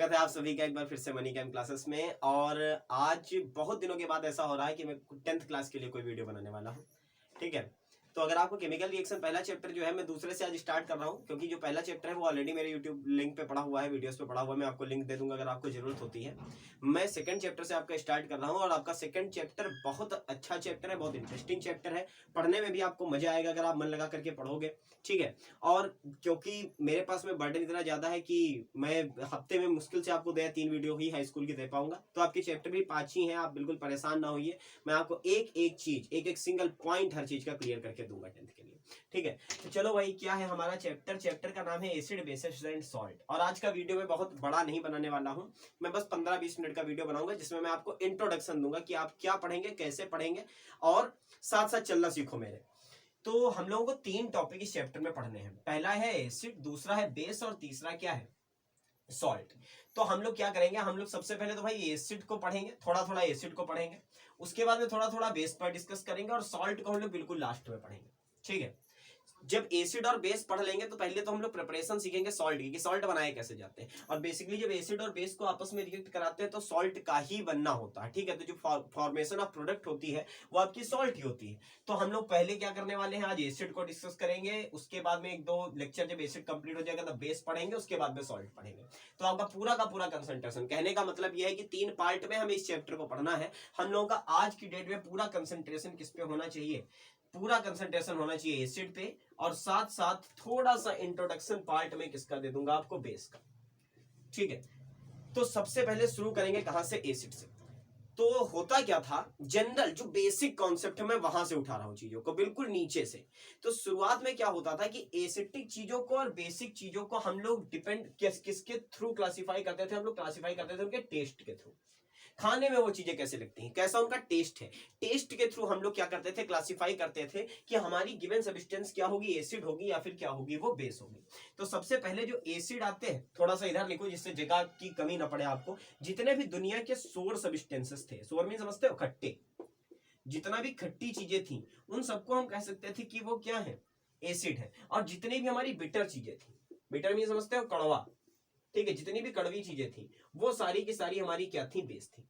स्वागत है आप सभी का एक बार फिर से मनी कैम क्लासेस में। और आज बहुत दिनों के बाद ऐसा हो रहा है कि मैं 10th क्लास के लिए कोई वीडियो बनाने वाला हूँ। ठीक है, तो अगर आपको केमिकल रिएक्शन पहला चैप्टर जो है मैं दूसरे से आज स्टार्ट कर रहा हूँ, क्योंकि जो पहला चैप्टर है वो ऑलरेडी मेरे यूट्यूब लिंक पे पड़ा हुआ है, वीडियोस पे पड़ा हुआ है। मैं आपको लिंक दे दूंगा अगर आपको जरूरत होती है। मैं सेकंड चैप्टर से आपका स्टार्ट कर रहा हूँ और आपका सेकंड चैप्टर बहुत अच्छा चैप्टर है, बहुत इंटरेस्टिंग चैप्टर है। पढ़ने में भी आपको मजा आएगा अगर आप मन लगा करके पढ़ोगे। ठीक है, और क्योंकि मेरे पास में बर्डन इतना ज्यादा है कि मैं हफ्ते में मुश्किल से आपको 3 वीडियो ही हाई स्कूल की दे पाऊंगा, तो आपके चैप्टर भी 5 ही हैं, आप बिल्कुल परेशान ना होइए। मैं आपको एक एक चीज, एक एक सिंगल पॉइंट हर चीज का क्लियर करके दूंगा 10th के लिए। ठीक है, तो चलो भाई, क्या है हमारा चैप्टर? चैप्टर का नाम है एसिड, बेसिस एंड सॉल्ट। और आज का वीडियो मैं बहुत बड़ा नहीं बनाने वाला हूं, मैं बस 15-20 मिनट का वीडियो बनाऊंगा जिसमें मैं आपको इंट्रोडक्शन दूंगा कि आप क्या पढ़ेंगे, कैसे पढ़ेंगे, और साथ साथ चलना सीखो मेरे। तो हम लोगों को 3 टॉपिक इस चैप्टर में पढ़ने हैं। पहला है एसिड, दूसरा है बेस, और तीसरा क्या है? सॉल्ट। तो हम लोग क्या करेंगे, हम लोग सबसे पहले तो भाई एसिड को पढ़ेंगे, थोड़ा थोड़ा एसिड को पढ़ेंगे, उसके बाद में थोड़ा थोड़ा बेस पर डिस्कस करेंगे, और सॉल्ट को हम लोग बिल्कुल लास्ट में पढ़ेंगे। ठीक है, जब एसिड और बेस पढ़ लेंगे तो पहले तो हम लोग प्रिपरेशन सीखेंगे सॉल्ट की, कि सॉल्ट बनाए कैसे जाते हैं। और बेसिकली जब एसिड और बेस को आपस में रिएक्ट कराते हैं तो सॉल्ट का ही बनना होता है। ठीक है, तो जो फॉर्मेशन ऑफ प्रोडक्ट होती है वो आपकी सॉल्ट ही होती है। तो हम लोग पहले क्या करने वाले हैं, आज एसिड को डिस्कस करेंगे, उसके बाद में 1-2 लेक्चर जब एसिड कंप्लीट हो जाएगा तो बेस पढ़ेंगे, उसके बाद में सॉल्ट पढ़ेंगे। तो आपका पूरा का पूरा कंसंट्रेशन, कहने का मतलब यह है कि 3 पार्ट में हमें इस चैप्टर को पढ़ना है। हम लोगों का आज की डेट में पूरा कंसंट्रेशन किस पे होना चाहिए? पूरा कंसंट्रेशन होना चाहिए एसिड पे, और साथ साथ थोड़ा सा इंट्रोडक्शन पार्ट में किसका दे दूंगा आपको? बेस का। ठीक है, तो सबसे पहले शुरू करेंगे कहां से? एसिड से। तो होता क्या था, जनरल जो बेसिक कॉन्सेप्ट है मैं वहां से उठा रहा हूं चीजों को, बिल्कुल नीचे से। तो शुरुआत में क्या होता था कि एसिडिक चीजों को और बेसिक चीजों को हम लोग डिपेंड किसके थ्रू क्लासिफाई करते थे? हम लोग क्लासिफाई करते थे उनके टेस्ट के थ्रू। खाने में वो चीजें कैसे लगती हैं, कैसा उनका टेस्ट है, टेस्ट के थ्रू हम लोग क्या करते थे? क्लासिफाई करते थे कि हमारी गिवन सब्सटेंस क्या होगी, एसिड होगी या फिर क्या होगी, वो बेस होगी। तो सबसे पहले जो एसिड आते हैं, थोड़ा सा इधर लिखो जिससे जगह की कमी ना पड़े आपको। जितने भी दुनिया के सोर सब्सटेंसेस थे, सोर मीन समझते हो? खट्टे। जितना भी खट्टी चीजें थी उन सबको हम कह सकते थे कि वो क्या है? एसिड है। और जितनी भी हमारी बिटर चीजें थी, बिटर मीन समझते हो? कड़वा। ठीक है, जितनी भी कड़वी चीजें थी वो सारी की सारी हमारी क्या थी? बेस थी।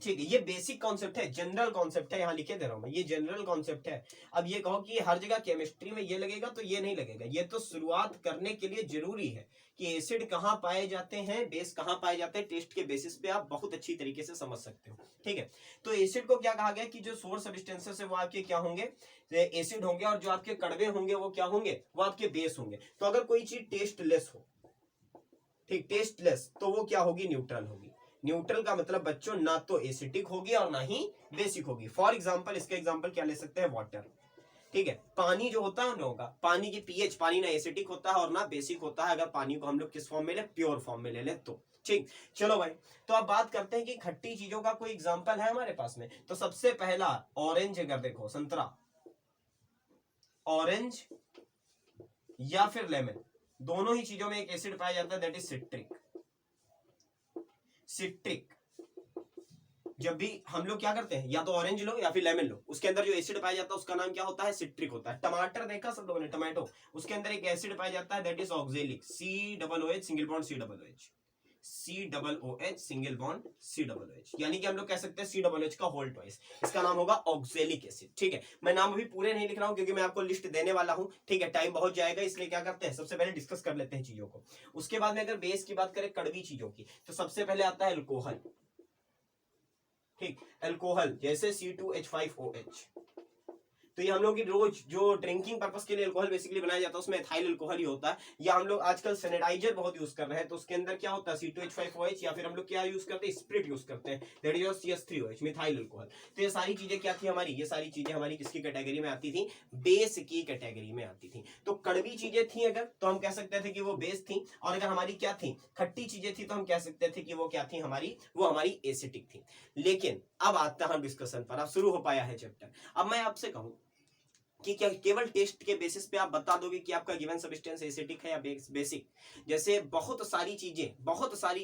ठीक है, ये बेसिक कॉन्सेप्ट है, जनरल कॉन्सेप्ट है, यहां लिखे दे रहा हूं मैं, ये जनरल कॉन्सेप्ट है। अब ये कहो कि हर जगह केमिस्ट्री में ये लगेगा, तो ये नहीं लगेगा। ये तो शुरुआत करने के लिए जरूरी है कि एसिड कहां पाए जाते हैं, बेस कहां पाए जाते हैं, टेस्ट के बेसिस पे आप बहुत अच्छी तरीके से समझ सकते हो। ठीक है, तो एसिड को क्या कहा गया कि जो सोर्स सब्सटेंसेस है वो आपके क्या होंगे? एसिड होंगे, और जो आपके कड़वे होंगे वो क्या होंगे? वो आपके बेस होंगे। तो अगर कोई चीज टेस्टलेस हो, ठीक, टेस्टलेस, तो वो क्या होगी? न्यूट्रल होगी। न्यूट्रल का मतलब बच्चों ना तो एसिडिक होगी और ना ही बेसिक होगी। फॉर एग्जांपल, इसका एग्जांपल क्या ले सकते हैं? वाटर। ठीक है, पानी जो होता है उन लोगों का, पानी की पीएच, पानी ना एसिडिक होता है और ना बेसिक होता है, अगर पानी को हम लोग किस फॉर्म में ले? प्योर फॉर्म में ले ले तो। ठीक, चलो भाई, तो अब बात करते हैं कि खट्टी चीजों का कोई एग्जाम्पल है हमारे पास में। तो सबसे पहला ऑरेंज, अगर देखो संतरा, ऑरेंज या फिर लेमन, दोनों ही चीजों में एक एसिड पाया जाता है, दैट इज सिट्रिक। सिट्रिक। जब भी हम लोग क्या करते हैं, या तो ऑरेंज लो या फिर लेमन लो, उसके अंदर जो एसिड पाया जाता है उसका नाम क्या होता है? सिट्रिक होता है। टमाटर देखा सब लोगों ने, टमाटो, उसके अंदर एक एसिड पाया जाता है, that is oxalic, COOH single bond COOH, COOH single bond COOH, यानी कि हम लोग कह सकते हैं COOH का होल ट्वाइस, इसका नाम होगा ऑक्जेलिक एसिड। ठीक है, मैं नाम अभी पूरे नहीं लिख रहा हूं क्योंकि मैं आपको लिस्ट देने वाला हूं। ठीक है, टाइम बहुत जाएगा, इसलिए क्या करते हैं, सबसे पहले डिस्कस कर लेते हैं चीजों को। उसके बाद में अगर बेस की बात करें, कड़वी चीजों की, तो सबसे पहले आता है अल्कोहल। ठीक, अल्कोहल जैसे C2H5OH। तो ये हम लोग की रोज जो ड्रिंकिंग पर्पस के लिए अल्कोहल बेसिकली बनाया जाता है उसमें एथाइल अल्कोहल ही होता है। या हम लोग आजकल सैनिटाइजर बहुत यूज कर रहे हैं, तो उसके अंदर क्या होता है? C2H5OH, या फिर हम लोग क्या यूज करते हैं? स्प्रिट यूज करते हैं, that is CH3OH, methyl alcohol. तो ये सारी चीजें क्या थी हमारी? ये सारी चीजें हमारी किसकी कैटेगरी में आती थी? बेस की कैटेगरी में आती थी। तो कड़वी चीजें थी अगर, तो हम कह सकते थे कि वो बेस थी, और अगर हमारी क्या थी? खट्टी चीजें थी, तो हम कह सकते थे कि वो क्या थी हमारी? वो हमारी एसिडिक थी। लेकिन अब आता है डिस्कशन पर, अब शुरू हो पाया है चैप्टर। अब मैं आपसे कहूं कि क्या केवल टेस्ट के बेसिस पे आप बता दोगे कि आपका गिवन सब्सटेंस एसिडिक है या बेसिक। जैसे बहुत सारी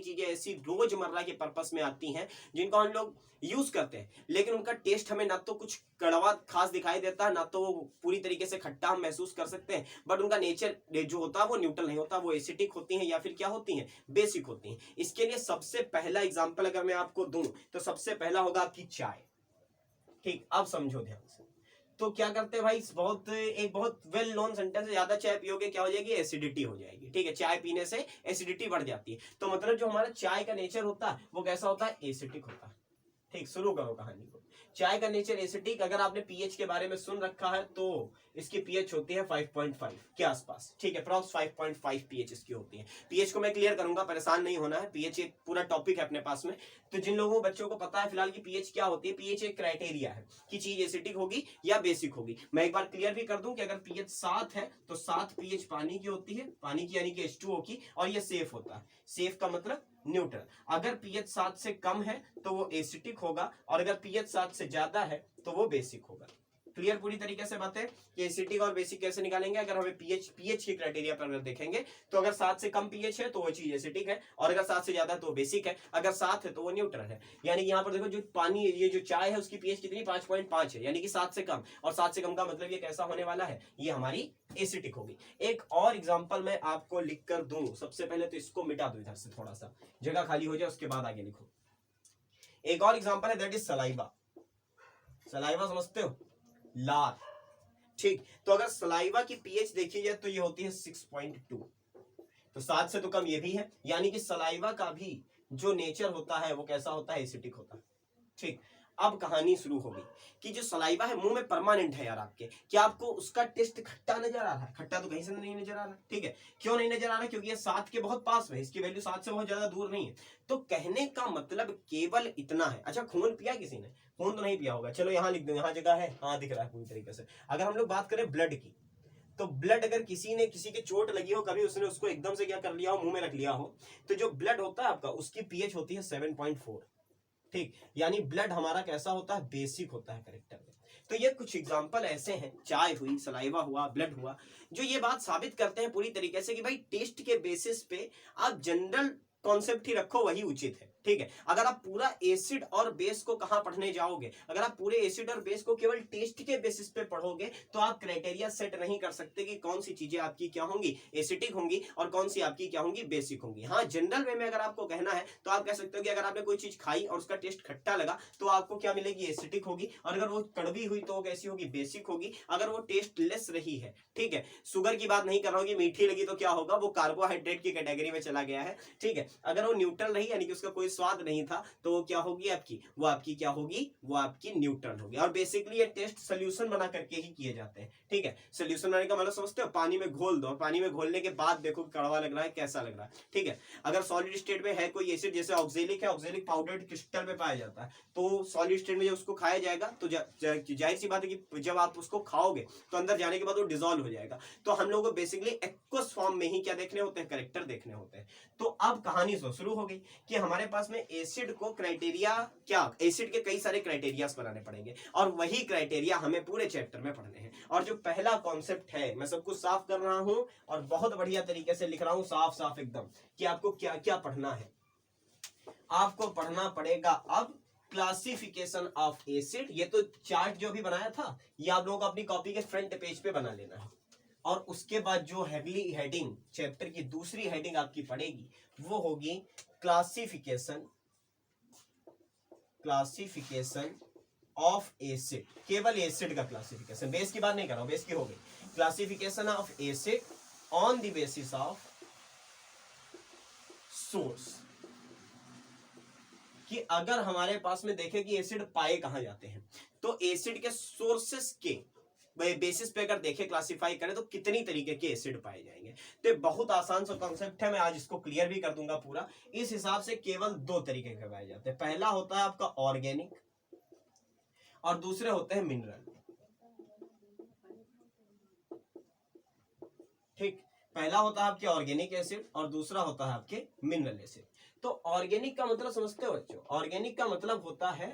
चीजें ऐसी रोजमर्रा के पर्पस में आती हैं जिनको हम लोग यूज करते हैं, लेकिन उनका टेस्ट हमें ना तो कुछ कड़वा खास दिखाई देता है, ना तो वो पूरी तरीके से खट्टा हम महसूस कर सकते हैं, बट उनका नेचर जो होता है वो न्यूट्रल नहीं होता, वो एसिडिक होती हैं या फिर क्या होती हैं, बेसिक होती हैं। इसके लिए सबसे पहला एग्जाम्पल अगर मैं आपको दूं तो सबसे पहला होगा आपकी चाय। ठीक, अब समझो ध्यान से। तो क्या करते हैं भाई, एक बहुत वेल नोन सेंटेंस है, ज्यादा चाय पियोगे क्या हो जाएगी, एसिडिटी हो जाएगी। ठीक है, चाय पीने से एसिडिटी बढ़ जाती है। तो मतलब जो हमारा चाय का नेचर होता है वो कैसा होता है, एसिडिक होता है। ठीक, शुरू करो कहानी को। चाय का नेचर एसिडिक। अगर आपने पीएच के बारे में सुन रखा है तो इसकी पीएच होती है 5.5 के आसपास। ठीक है, अप्रॉक्स 5.5 पीएच इसकी होती है। पीएच को मैं क्लियर करूंगा, परेशान नहीं होना है, पीएच एक पूरा टॉपिक है अपने पास में। तो जिन लोगों बच्चों को पता है फिलहाल की पीएच क्या होती है, पीएच एक क्राइटेरिया है कि चीज एसिडिक होगी या बेसिक होगी। मैं एक बार क्लियर भी कर दूं कि अगर पीएच 7 है तो 7 पीएच पानी की होती है, पानी की यानी कि H2O की, और ये सेफ होता है। सेफ का मतलब न्यूट्रल। अगर पीएच 7 से कम है तो वो एसिडिक होगा, और अगर पीएच 7 से ज्यादा है तो वो बेसिक होगा। क्लियर पूरी तरीके से बात है कि एसिडिक और बेसिक कैसे निकालेंगे। अगर हमें पीएच की क्राइटेरिया पर अगर देखेंगे तो अगर 7 से कम पीएच है तो वो चीज एसिडिक है, और अगर 7 से ज्यादा तो वो बेसिक है, अगर 7 है तो वो न्यूट्रल है। यानी यहाँ पर देखो जो पानी, ये जो चाय है उसकी पीएच कितनी, 5.5 है, यानी कि 7 से कम, और 7 से कम का मतलब ये कैसा होने वाला है, ये हमारी एसिडिक होगी। एक और एग्जांपल मैं आपको लिख कर दूं। सबसे पहले तो इसको मिटा दो, इधर से थोड़ा सा जगह खाली हो जाए, उसके बाद आगे लिखो। एक और एग्जांपल है, दैट इज सलाइवा। सलाइवा समझते हो, लार। ठीक, तो अगर सलाइवा की पीएच देखी जाए तो ये होती है 6.2, तो 7 से तो कम ये भी है, यानी कि सलाइवा का भी जो नेचर होता है वो कैसा होता है, एसिडिक होता है। ठीक, अब कहानी शुरू होगी कि जो सलाइवा है मुंह में परमानेंट है यार आपके, क्या आपको उसका टेस्ट खट्टा नजर आ रहा है, खट्टा तो कहीं से नहीं नजर आ रहा। ठीक है, क्यों नहीं नजर आ रहा, क्योंकि ये 7 के बहुत पास में, इसकी वैल्यू 7 से बहुत ज्यादा दूर नहीं है। तो कहने का मतलब केवल इतना है। अच्छा, खून पिया किसी ने, खून तो नहीं पिया होगा, चलो यहाँ लिख दो, यहाँ जगह है, हाँ दिख रहा है पूरी तरीके से। अगर हम लोग बात करें ब्लड की, तो ब्लड अगर किसी ने, किसी के चोट लगी हो, कभी उसने उसको एकदम से क्या कर लिया हो, मुंह में रख लिया हो, तो जो ब्लड होता है आपका उसकी पीएच होती है 7.4। ठीक, यानी ब्लड हमारा कैसा होता है, बेसिक होता है करेक्टर में। तो ये कुछ एग्जांपल ऐसे हैं, चाय हुई, सलाइवा हुआ, ब्लड हुआ, जो ये बात साबित करते हैं पूरी तरीके से कि भाई टेस्ट के बेसिस पे आप जनरल कॉन्सेप्ट ही रखो, वही उचित है। ठीक है, अगर आप पूरा एसिड और बेस को कहां पढ़ने जाओगे, अगर आप पूरे एसिड और बेस को केवल टेस्ट के बेसिस पे पढ़ोगे तो आप क्राइटेरिया सेट नहीं कर सकते कि कौन सी चीजें आपकी क्या होंगी, एसिडिक होंगी, और कौन सी आपकी क्या होंगी, बेसिक होंगी। हाँ, जनरल वे में अगर आपको कहना है तो आप कह सकते हो कि अगर आपने कोई चीज खाई और उसका टेस्ट खट्टा लगा तो आपको क्या मिलेगी, एसिडिक होगी, और अगर वो कड़वी हुई तो वो कैसी होगी, बेसिक होगी। अगर वो टेस्ट लेस रही है, ठीक है, शुगर की बात नहीं कर रहा हूँ कि मीठी लगी तो क्या होगा, वो कार्बोहाइड्रेट की कैटेगरी में चला गया है। ठीक है, अगर वो न्यूट्रल रही, यानी कि उसका कोई स्वाद नहीं था, तो वो क्या होगी आपकी, वो आपकी क्या होगी, वो आपकी न्यूट्रल होगी। और बेसिकली ये टेस्ट सोल्यूशन बना करके ही किए जाते हैं। ठीक है, सोल्यूशन बनाने का मतलब समझते हो, पानी में घोल दो, पानी में घोलने के बाद देखो कड़वा लग रहा है, कैसा लग रहा है। ठीक है, अगर सॉलिड स्टेट में है कोई एसिड, जैसे ऑक्जेलिक है, ऑक्जेलिक पाउडर क्रिस्टल में पाया जाता है, तो सॉलिड स्टेट में जब उसको खाया जाएगा तो जाहिर सी बात है कि जब आप उसको खाओगे तो अंदर जाने के बाद वो डिसॉल्व हो जाएगा। तो हम लोगों को बेसिकली एक्वस फॉर्म में ही क्या देखने होते हैं, करेक्टर देखने होते हैं। तो अब कहानी शुरू हो गई कि हमारे पास में एसिड को क्राइटेरिया, क्या एसिड के कई सारे क्राइटेरियाज बनाने पड़ेंगे, और वही क्राइटेरिया हमें पूरे चैप्टर में पढ़ने हैं। और जो पहला कॉन्सेप्ट है, मैं सब कुछ साफ कर रहा हूं और बहुत बढ़िया तरीके से लिख रहा हूं, साफ साफ एकदम, कि आपको क्या क्या पढ़ना है। आपको पढ़ना पड़ेगा अब क्लासिफिकेशन ऑफ एसिड। ये तो चार्ट जो भी बनाया था ये आप लोगों को अपनी कॉपी के फ्रंट पेज पे बना लेना है, और उसके बाद जो हेडली हेडिंग, चैप्टर की दूसरी हेडिंग आपकी पड़ेगी वो होगी क्लासिफिकेशन ऑफ एसिड। केवल एसिड का क्लासिफिकेशन, बेस की बात नहीं कर रहा हूं, बेस की हो गई। Classification of acid on the basis of source, कि अगर हमारे पास में देखें कि एसिड पाए कहां जाते हैं, तो एसिड के सोर्सेस के बेसिस पे अगर देखें, क्लासिफाई करें, तो कितनी तरीके के एसिड पाए जाएंगे। तो बहुत आसान सा कॉन्सेप्ट है, मैं आज इसको क्लियर भी कर दूंगा पूरा। इस हिसाब से केवल 2 तरीके के पाए जाते हैं। पहला होता है आपका ऑर्गेनिक और दूसरे होते हैं मिनरल। ठीक, पहला होता है आपके ऑर्गेनिक एसिड और दूसरा होता है आपके मिनरल एसिड। तो ऑर्गेनिक का मतलब समझते हो बच्चों, ऑर्गेनिक का मतलब होता है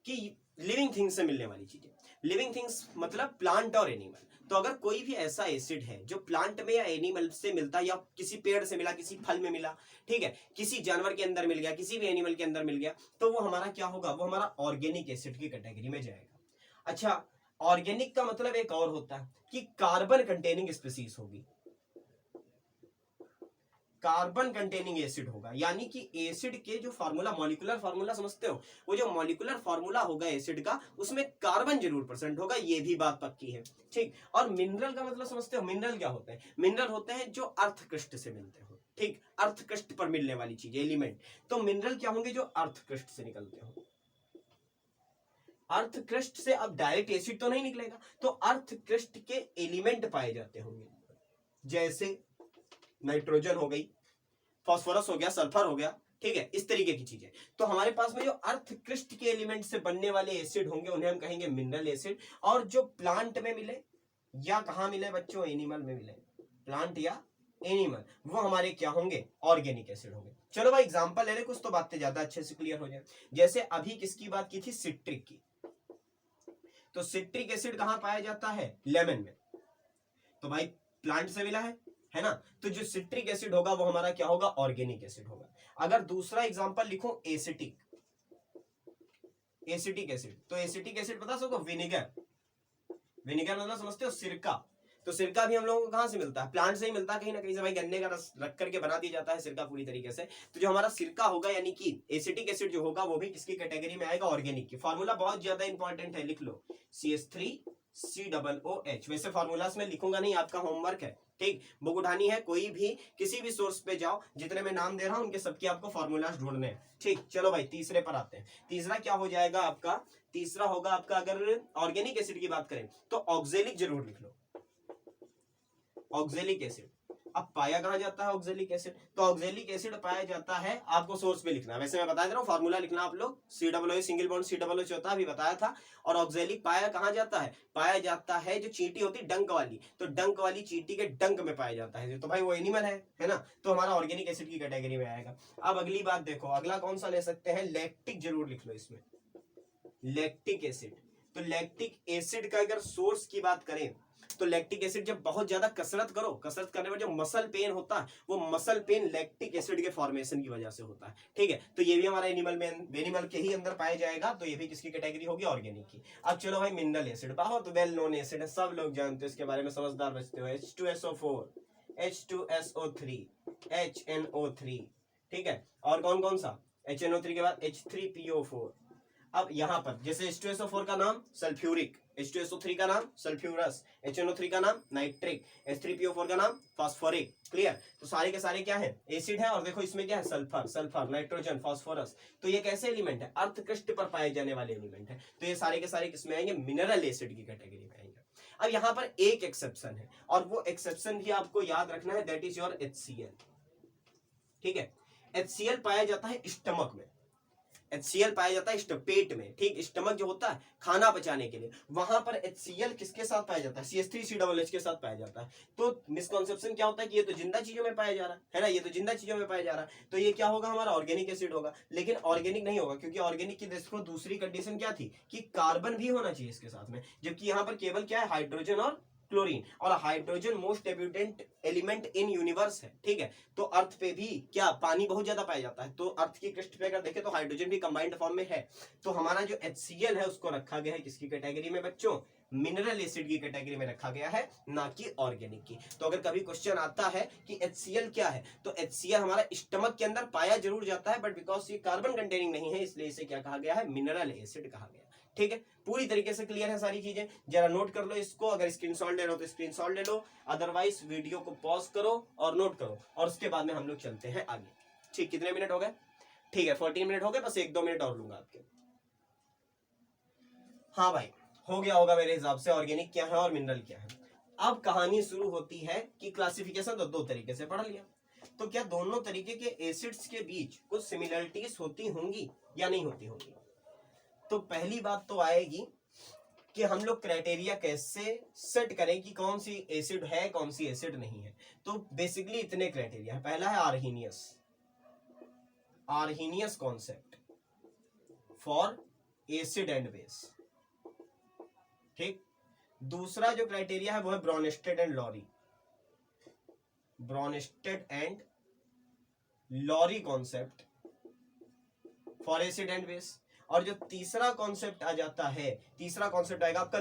कि लिविंग थिंग्स से मिलने वाली चीजें, लिविंग थिंग्स मतलब प्लांट और एनिमल। तो अगर कोई भी ऐसा एसिड है जो प्लांट में या एनिमल से मिलता है, या किसी पेड़ से मिला, किसी फल में मिला, ठीक है, किसी जानवर के अंदर मिल गया, किसी भी एनिमल के अंदर मिल गया, तो वो हमारा क्या होगा, वो हमारा ऑर्गेनिक एसिड की कैटेगरी में जाएगा। अच्छा, ऑर्गेनिक का मतलब एक और होता है कि कार्बन कंटेनिंग स्पीसीज होगी, कार्बन कंटेनिंग एसिड होगा, यानी कि एसिड के जो फार्मूला, मॉलिक्यूलर फार्मूला समझते हो, वो जो मॉलिक्यूलर फार्मूला होगा एसिड का, उसमें कार्बन जरूर प्रेजेंट होगा, ये भी बात पक्की है, ठीक। और मिनरल का मतलब समझते हो, मिनरल क्या होते हैं, मिनरल होते हैं जो अर्थ क्रस्ट से मिलते हो, ठीक, अर्थ क्रस्ट पर मिलने वाली चीज, एलिमेंट। तो मिनरल क्या होंगे, जो अर्थ क्रस्ट से निकलते हो। अर्थ क्रस्ट से अब डायरेक्ट एसिड तो नहीं निकलेगा, तो अर्थ क्रस्ट के एलिमेंट पाए जाते होंगे, जैसे नाइट्रोजन हो गई, फास्फोरस हो गया, सल्फर हो गया, ठीक है, इस तरीके की चीजें। तो हमारे पास में जो अर्थ क्रिस्ट के एलिमेंट से बनने वाले एसिड होंगे उन्हें हम कहेंगे मिनरल एसिड। और जो प्लांट में मिले या कहां मिले बच्चों, एनिमल में मिले, प्लांट या एनिमल, वो हमारे क्या होंगे, ऑर्गेनिक एसिड होंगे। चलो भाई एग्जांपल ले ले, कुछ तो बातें ज्यादा अच्छे से क्लियर हो जाए। जैसे अभी किसकी बात की थी, सिट्रिक की। तो सिट्रिक एसिड कहां पाया जाता है, लेमन में। तो भाई प्लांट से मिला है ना, तो जो सिट्रिक एसिड होगा वो हमारा क्या होगा, ऑर्गेनिक एसिड होगा। अगर दूसरा एग्जांपल लिखूं, एसिटिक, एसिटिक एसिड, तो एसिटिक एसिड पता सबको, विनेगर, विनेगर मतलब समझते हो, सिरका। तो सिरका भी हम लोगों को कहां से मिलता है, प्लांट से ही मिलता है, कहीं ना कहीं से भाई गन्ने का रस रख करके बना दिया जाता है सिरका पूरी तरीके से। तो जो हमारा सिरका होगा, यानी कि एसिटिक एसिड जो होगा, वो भी किसकी कैटेगरी में आएगा, ऑर्गेनिक की। फार्मूला बहुत ज्यादा इंपॉर्टेंट है, लिख लो, CH3COOH। वैसे फार्मूलास में लिखूंगा नहीं, आपका होमवर्क है, ठीक, बुक उठानी है, कोई भी किसी भी सोर्स पे जाओ, जितने मैं नाम दे रहा हूं उनके सबके आपको फार्मूलास ढूंढने हैं, ठीक। चलो भाई तीसरे पर आते हैं। तीसरा क्या हो जाएगा आपका, तीसरा होगा आपका, अगर ऑर्गेनिक एसिड की बात करें तो ऑक्जेलिक जरूर लिख लो, ऑक्जेलिक एसिड। अब पाया कहां जाता है ऑक्जेलिक एसिड, तो ऑक्जेलिक एसिड पाया जाता है, आपको सोर्स पे लिखना है, वैसे मैं बता दे रहा हूं, फार्मूला लिखना आप लोग, COO सिंगल बॉन्ड COO होता है, अभी बताया था। और ऑक्जेलिक पाया कहां जाता है, पाया जाता है जो चींटी होती है डंक वाली, तो डंक वाली चींटी के डंक में पाया जाता है, तो भाई वो एनिमल है ना, तो हमारा ऑर्गेनिक एसिड की कैटेगरी में आएगा। अब अगली बात देखो, अगला कौन सा ले सकते हैं, लैक्टिक जरूर लिख लो इसमें, लैक्टिक एसिड। तो लैक्टिक एसिड का अगर सोर्स की बात करें, तो लैक्टिक एसिड जब बहुत ज्यादा कसरत करो, कसरत करने में जो मसल पेन होता है, वो मसल पेन लैक्टिक एसिड के फॉर्मेशन की वजह से होता है, ठीक है। तो ये भी हमारा एनिमल में, एनिमल के ही अंदर पाया जाएगा, तो ये भी किसकी कैटेगरी होगी, ऑर्गेनिक की। अब चलो भाई मिनरल एसिड, बहुत वेल नोन एसिड है, सब लोग जानते हैं इसके बारे में, समझदार बचते हो, H2SO4, H2SO3, HNO3, ठीक है। और कौन कौन सा, HNO3 के बाद H3PO4। अब यहां पर जैसे H2SO4 का नाम सल्फ्यूरिक, H2SO3 का नाम सल्फ्यूरस, HNO3 का नाम नाइट्रिक, H3PO4 का नाम फास्फोरिक, क्लियर। तो सारे के सारे क्या है, एसिड है। और देखो इसमें क्या है, सल्फर, सल्फर, नाइट्रोजन, फास्फोरस। तो ये कैसे एलिमेंट है, अर्थ क्रस्ट पर पाए जाने वाले एलिमेंट है, तो ये सारे के सारे किसमें आएंगे, मिनरल एसिड की कैटेगरी में आएंगे। अब यहाँ पर एक एक्सेप्शन है, और वो एक्सेप्शन भी आपको याद रखना है, दैट इज योर HCl, ठीक है। HCl पाया जाता है स्टमक में, HCl पाया जाता है पेट में, ठीक, स्टमक जो होता है खाना पचाने के लिए, वहां पर HCl किसके साथ पाया जाता है, CH3COOH के साथ पाया जाता है। तो मिसकॉन्सेप्शन क्या होता है कि ये तो जिंदा चीजों में पाया जा रहा है ना, ये तो जिंदा चीजों में पाया जा रहा है, तो ये क्या होगा, हमारा ऑर्गेनिक एसिड होगा। लेकिन ऑर्गेनिक नहीं होगा, क्योंकि ऑर्गेनिक की देखो दूसरी कंडीशन क्या थी, कि कार्बन भी होना चाहिए इसके साथ में, जबकि यहाँ पर केवल क्या है, हाइड्रोजन और क्लोरीन। और hydrogen most abundant element in universe है, ठीक है। तो अर्थ पे भी क्या, पानी बहुत ज्यादा पाया जाता है, तो अर्थ की क्रस्ट पे अगर देखें तो हाइड्रोजन भी कंबाइंड फॉर्म में है। तो हमारा जो HCl है उसको रखा गया है किसकी कैटेगरी में बच्चों, मिनरल एसिड की कैटेगरी में रखा गया है, ना कि ऑर्गेनिक की। तो अगर कभी क्वेश्चन आता है कि HCl क्या है, तो HCl हमारा स्टमक के अंदर पाया जरूर जाता है, बट बिकॉज ये कार्बन कंटेनिंग नहीं है, इसलिए इसे क्या कहा गया है, मिनरल एसिड कहा गया, ठीक है। पूरी तरीके से क्लियर है सारी चीजें, जरा नोट कर लो इसको, अगर स्क्रीनशॉट ले लो तो स्क्रीनशॉट ले लो, अदरवाइज वीडियो को पॉज करो और नोट करो, और उसके बाद में हम लोग चलते हैं आगे, ठीक। कितने मिनट हो गए, ठीक है 14 मिनट हो गए, बस 1-2 मिनट और लूंगा आपके। हाँ भाई हो गया होगा मेरे हिसाब से, ऑर्गेनिक क्या है और मिनरल क्या है। अब कहानी शुरू होती है कि क्लासिफिकेशन तो दो तरीके से पढ़ लिया, तो क्या दोनों तरीके के एसिड्स के बीच कुछ सिमिलरिटीज होती होंगी या नहीं होती होंगी। तो पहली बात तो आएगी कि हम लोग क्राइटेरिया कैसे सेट करें कि कौन सी एसिड है कौन सी एसिड नहीं है। तो बेसिकली इतने क्राइटेरिया है। पहला है Arrhenius, Arrhenius concept for acid and base. ठीक, दूसरा जो क्राइटेरिया है वो है Bronsted and Lowry, Bronsted and Lowry concept for acid and base. और जो तीसरा कॉन्सेप्ट आ जाता है, तीसरा कॉन्सेप्ट आएगा आपका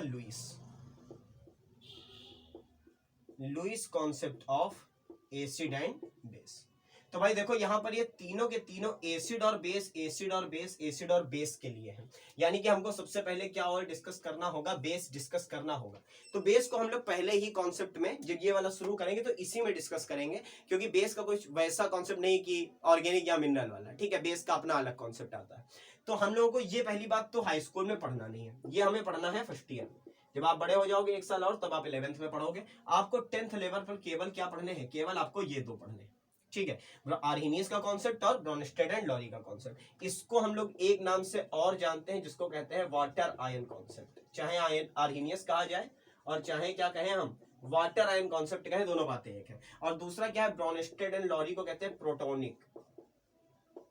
Lewis concept of acid and base. तो भाई देखो यहां पर ये तीनों के तीनों एसिड और बेस, एसिड और बेस, एसिड और बेस के लिए हैं। यानी कि हमको सबसे पहले क्या और डिस्कस करना होगा, बेस डिस्कस करना होगा। तो बेस को हम लोग पहले ही कॉन्सेप्ट में जब ये वाला शुरू करेंगे तो इसी में डिस्कस करेंगे, क्योंकि बेस का कुछ वैसा कॉन्सेप्ट नहीं कि ऑर्गेनिक या मिनरल वाला, ठीक है, बेस का अपना अलग कॉन्सेप्ट आता है। तो हम लोगों को ये पहली बात तो हाई स्कूल में पढ़ना नहीं है, ये हमें पढ़ना है फर्स्ट ईयर में। जब आप बड़े हो जाओगे एक साल और, तब आप 11th में पढ़ोगे। आपको 10th लेवल पर केवल क्या पढ़ने हैं, केवल आपको ये दो पढ़ने हैं, ठीक है, आर्हीनियस का कॉन्सेप्ट और ब्रॉनस्टेड एंड लॉरी का कॉन्सेप्ट। इसको हम लोग एक नाम से और जानते हैं जिसको कहते हैं वाटर आयन कॉन्सेप्ट। चाहे आयन आर्हीनियस कहा जाए और चाहे क्या कहें हम वाटर आयन कॉन्सेप्ट कहें, दोनों बातें एक है। और दूसरा क्या है, ब्रॉनस्टेड एंड लॉरी को कहते हैं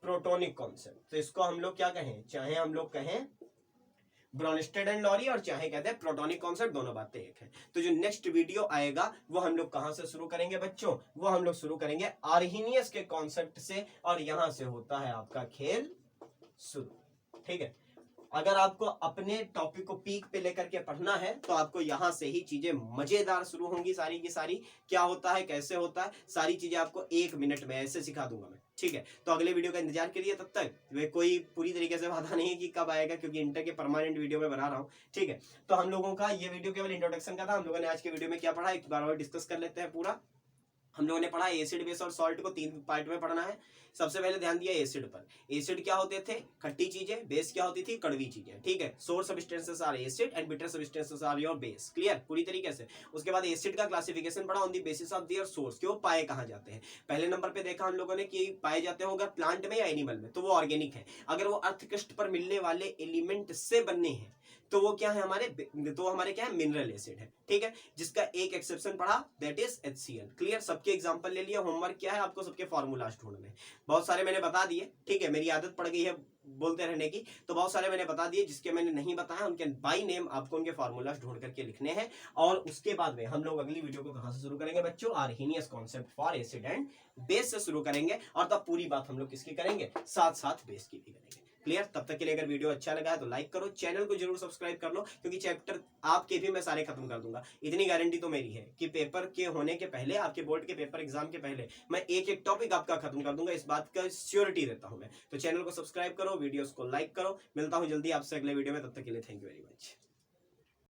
प्रोटोनिक कॉन्सेप्ट। तो इसको हम लोग क्या कहें, चाहे हम लोग कहें ब्रॉनस्टेड एंड लॉरी और चाहे कहते हैं प्रोटोनिक कॉन्सेप्ट, दोनों बातें एक है। तो जो नेक्स्ट वीडियो आएगा वो हम लोग कहां से शुरू करेंगे बच्चों, वो हम लोग शुरू करेंगे आर्हीनियस के कॉन्सेप्ट से, और यहां से होता है आपका खेल शुरू। ठीक है, अगर आपको अपने टॉपिक को पीक पे लेकर के पढ़ना है तो आपको यहां से ही चीजें मजेदार शुरू होंगी, सारी की सारी। क्या होता है, कैसे होता है, सारी चीजें आपको 1 मिनट में ऐसे सिखा दूंगा मैं। ठीक है, तो अगले वीडियो का इंतजार करिए। तब तक वे कोई पूरी तरीके से वादा नहीं है कि कब आएगा, क्योंकि इंटर के परमानेंट वीडियो में बना रहा हूँ। ठीक है, तो हम लोगों का ये वीडियो केवल इंट्रोडक्शन का था। हम लोगों ने आज के वीडियो में क्या पढ़ा एक बार और डिस्कस कर लेते हैं पूरा। हम लोगों ने पढ़ा एसिड, बेस और सॉल्ट को 3 पार्ट में पढ़ना है। सबसे पहले ध्यान दिया एसिड पर। एसिड क्या होते थे, खट्टी चीजें, बेस क्या होती थी, कड़वी चीजें। ठीक है, sour substances are acid and bitter substances are your base. Clear पूरी तरीके से। उसके बाद एसिड का क्लासिफिकेशन पढ़ा on the basis of their source, कि वो पाए कहां जाते हैं। पहले नंबर पे देखा हम लोगों ने कि पाए जाते हैं अगर प्लांट में या एनिमल में, तो वो ऑर्गेनिक है। अगर वो अर्थ क्रस्ट पर मिलने वाले एलिमेंट से बनने हैं तो वो क्या है हमारे, तो हमारे क्या है, मिनरल एसिड है। ठीक है, जिसका एक एक्सेप्शन पढ़ा, दैट इज HCl। क्लियर, सबके एग्जांपल ले लिया। होमवर्क क्या है आपको, सबके फॉर्मूलाज ढूंढने। बहुत सारे मैंने बता दिए, ठीक है, मेरी आदत पड़ गई है बोलते रहने की, तो बहुत सारे मैंने बता दिए। जिसके मैंने नहीं बताया उनके बाय नेम आपको उनके फॉर्मूलाज ढूंढ करके लिखने हैं। और उसके बाद में हम लोग अगली वीडियो को कहां से शुरू करेंगे बच्चों, Arrhenius concept for acid and base से शुरू करेंगे। और तब पूरी बात हम लोग किसकी करेंगे, साथ साथ बेस की भी करेंगे। क्लियर, तब तक के लिए अगर वीडियो अच्छा लगा है तो लाइक करो, चैनल को जरूर सब्सक्राइब कर लो, क्योंकि चैप्टर आपके भी मैं सारे खत्म कर दूंगा। इतनी गारंटी तो मेरी है कि पेपर के होने के पहले, आपके बोर्ड के पेपर एग्जाम के पहले मैं एक एक टॉपिक आपका खत्म कर दूंगा। इस बात का श्योरिटी देता हूं मैं। तो चैनल को सब्सक्राइब करो, वीडियोस को लाइक करो। मिलता हूं जल्दी आपसे अगले वीडियो में, तब तक के लिए थैंक यू वेरी मच।